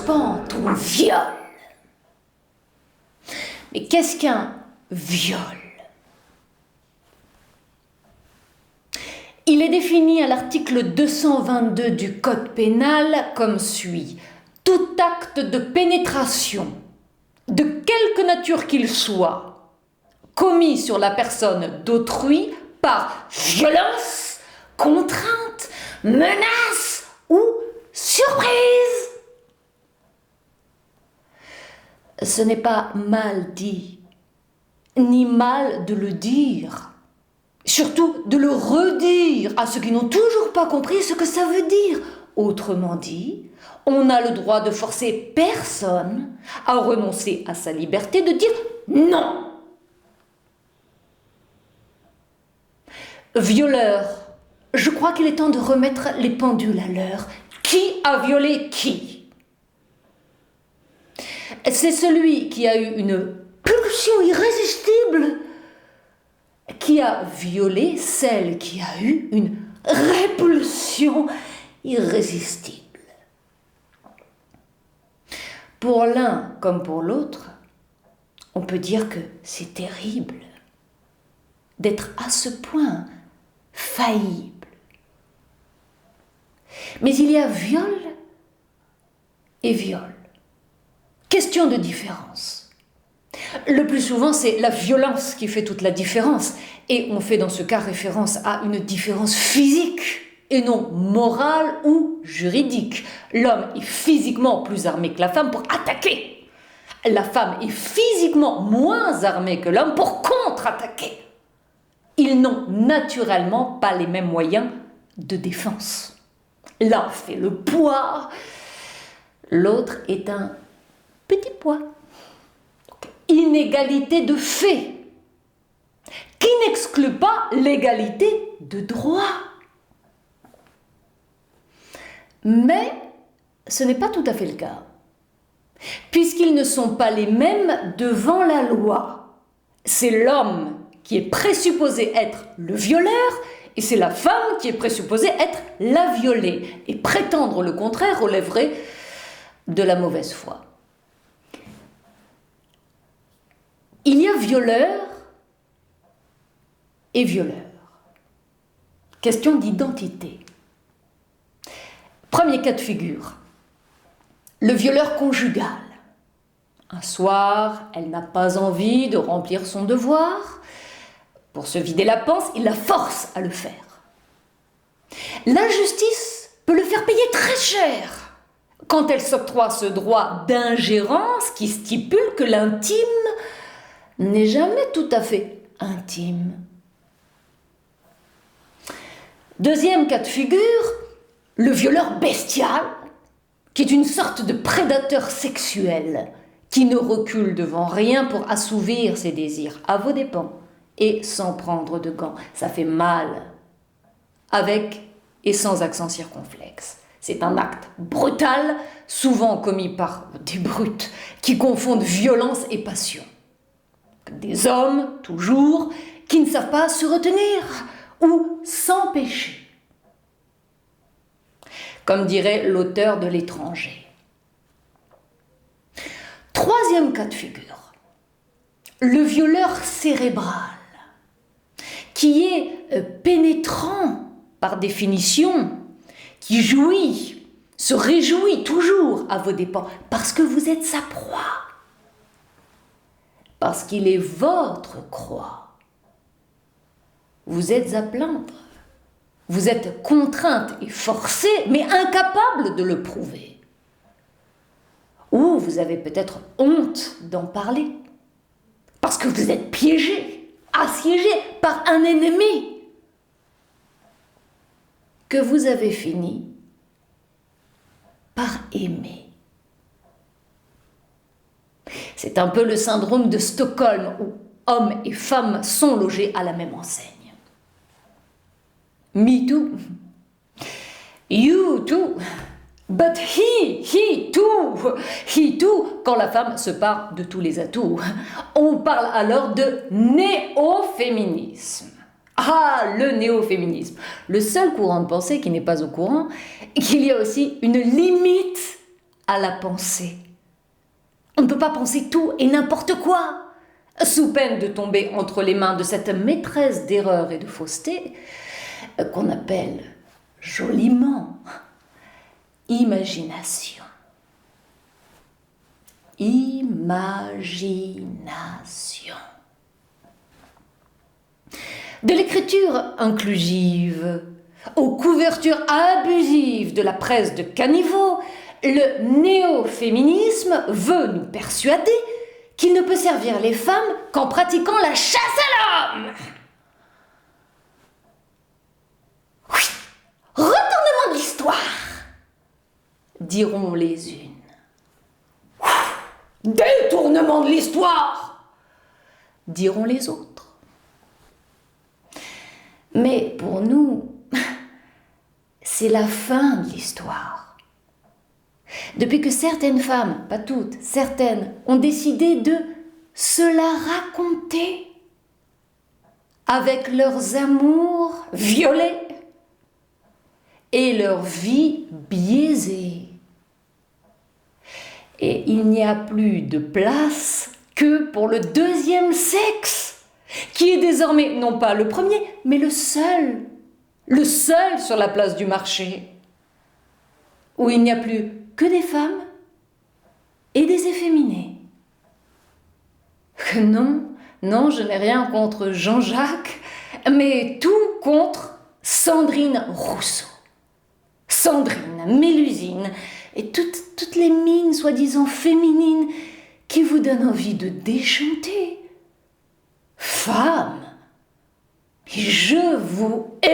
suspente ou viol. Mais qu'est-ce qu'un viol? Il est défini à l'article 222 du Code pénal comme suit. Tout acte de pénétration, de quelque nature qu'il soit, commis sur la personne d'autrui par violence, contrainte, menace ou surprise. Ce n'est pas mal dit, ni mal de le dire. Surtout de le redire à ceux qui n'ont toujours pas compris ce que ça veut dire. Autrement dit, on a le droit de forcer personne à renoncer à sa liberté de dire non. Violeur, je crois qu'il est temps de remettre les pendules à l'heure. Qui a violé qui? C'est celui qui a eu une pulsion irrésistible qui a violé celle qui a eu une répulsion irrésistible. Pour l'un comme pour l'autre, on peut dire que c'est terrible d'être à ce point faillible. Mais il y a viol et viol. Question de différence. Le plus souvent, c'est la violence qui fait toute la différence. Et on fait dans ce cas référence à une différence physique et non morale ou juridique. L'homme est physiquement plus armé que la femme pour attaquer. La femme est physiquement moins armée que l'homme pour contre-attaquer. Ils n'ont naturellement pas les mêmes moyens de défense. L'un fait le poids, l'autre est un petit poids. Inégalité de fait, qui n'exclut pas l'égalité de droit. Mais ce n'est pas tout à fait le cas, puisqu'ils ne sont pas les mêmes devant la loi. C'est l'homme qui est présupposé être le violeur, et c'est la femme qui est présupposée être la violée. Et prétendre le contraire relèverait de la mauvaise foi. Il y a violeur et violeur. Question d'identité. Premier cas de figure. Le violeur conjugal. Un soir, elle n'a pas envie de remplir son devoir. Pour se vider la panse, il la force à le faire. L'injustice peut le faire payer très cher quand elle s'octroie ce droit d'ingérence qui stipule que l'intime n'est jamais tout à fait intime. Deuxième cas de figure, le violeur bestial, qui est une sorte de prédateur sexuel, qui ne recule devant rien pour assouvir ses désirs, à vos dépens, et sans prendre de gants. Ça fait mal, avec et sans accent circonflexe. C'est un acte brutal, souvent commis par des brutes, qui confondent violence et passion. Des hommes, toujours, qui ne savent pas se retenir ou s'empêcher. Comme dirait l'auteur de L'Étranger. Troisième cas de figure, le violeur cérébral, qui est pénétrant par définition, qui jouit, se réjouit toujours à vos dépens, parce que vous êtes sa proie. Parce qu'il est votre croix. Vous êtes à plaindre. Vous êtes contrainte et forcée, mais incapable de le prouver. Ou vous avez peut-être honte d'en parler. Parce que vous êtes piégé, assiégé par un ennemi que vous avez fini par aimer. C'est un peu le syndrome de Stockholm où hommes et femmes sont logés à la même enseigne. Me too. You too. But he too, quand la femme se part de tous les atouts. On parle alors de néo-féminisme. Ah, le néo-féminisme. Le seul courant de pensée qui n'est pas au courant, qu'il y a aussi une limite à la pensée. On ne peut pas penser tout et n'importe quoi, sous peine de tomber entre les mains de cette maîtresse d'erreur et de fausseté qu'on appelle joliment imagination. Imagination. De l'écriture inclusive aux couvertures abusives de la presse de caniveau, le néo-féminisme veut nous persuader qu'il ne peut servir les femmes qu'en pratiquant la chasse à l'homme. Oui, retournement de l'histoire, diront les unes. Détournement de l'histoire, diront les autres. Mais pour nous, c'est la fin de l'histoire. Depuis que certaines femmes, pas toutes, certaines, ont décidé de se la raconter avec leurs amours violés et leur vie biaisée. Et il n'y a plus de place que pour le deuxième sexe, qui est désormais non pas le premier, mais le seul sur la place du marché, où il n'y a plus que des femmes et des efféminés. Non, je n'ai rien contre Jean-Jacques, mais tout contre Sandrine Rousseau. Sandrine, Mélusine et toutes les mines soi-disant féminines qui vous donnent envie de déchanter. Femmes, je vous hais.